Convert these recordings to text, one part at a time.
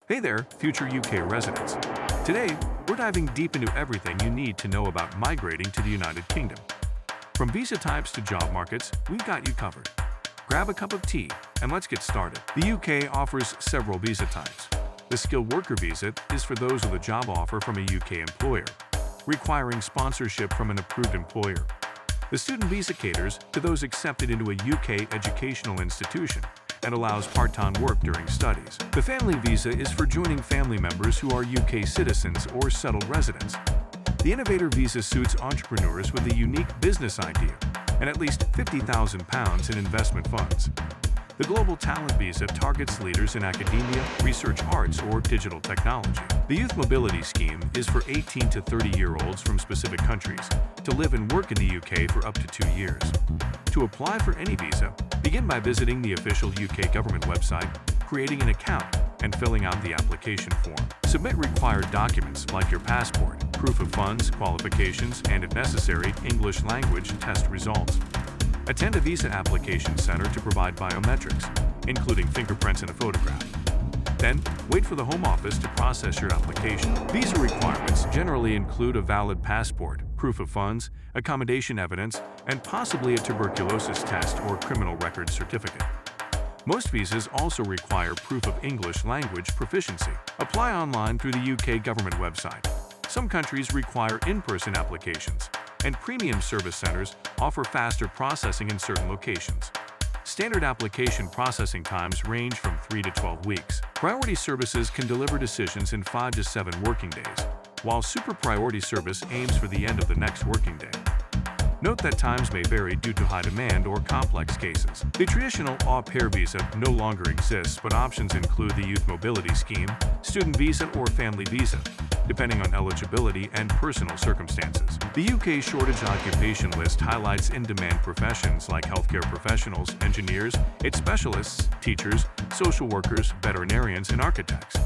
Hey there, future UK residents. Today, we're diving deep into everything you need to know about migrating to the United Kingdom. From visa types to job markets, we've got you covered. Grab a cup of tea and let's get started. The UK offers several visa types. The skilled worker visa is for those with a job offer from a UK employer, requiring sponsorship from an approved employer. The student visa caters to those accepted into a UK educational institution and allows part-time work during studies. The family visa is for joining family members who are UK citizens or settled residents. The innovator visa suits entrepreneurs with a unique business idea and at least £50,000 in investment funds. The Global Talent Visa targets leaders in academia, research arts, or digital technology. The Youth Mobility Scheme is for 18 to 30-year-olds from specific countries to live and work in the UK for up to 2 years. To apply for any visa, begin by visiting the official UK government website, creating an account, and filling out the application form. Submit required documents like your passport, proof of funds, qualifications, and if necessary, English language test results. Attend a visa application center to provide biometrics, including fingerprints and a photograph. Then, wait for the Home Office to process your application. Visa requirements generally include a valid passport, proof of funds, accommodation evidence, and possibly a tuberculosis test or criminal records certificate. Most visas also require proof of English language proficiency. Apply online through the UK government website. Some countries require in-person applications, and premium service centers offer faster processing in certain locations. Standard application processing times range from 3 to 12 weeks. Priority services can deliver decisions in 5 to 7 working days, while super priority service aims for the end of the next working day. Note that times may vary due to high demand or complex cases. The traditional au pair visa no longer exists, but options include the Youth Mobility Scheme, student visa, or family visa, depending on eligibility and personal circumstances. The UK shortage occupation list highlights in-demand professions like healthcare professionals, engineers, its specialists, teachers, social workers, veterinarians, and architects.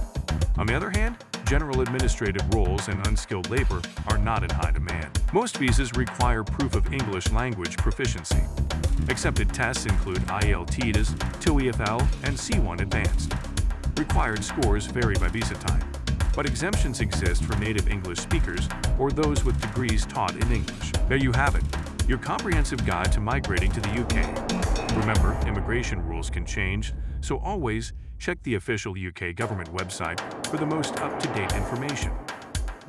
On the other hand, general administrative roles and unskilled labor are not in high demand. Most visas require proof of English language proficiency. Accepted tests include IELTS, TOEFL, and C1 Advanced. Required scores vary by visa type, but exemptions exist for native English speakers or those with degrees taught in English. There you have it, your comprehensive guide to migrating to the UK. Remember, immigration rules can change, so always check the official UK government website for the most up-to-date information.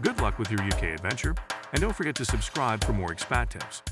Good luck with your UK adventure, and don't forget to subscribe for more expat tips.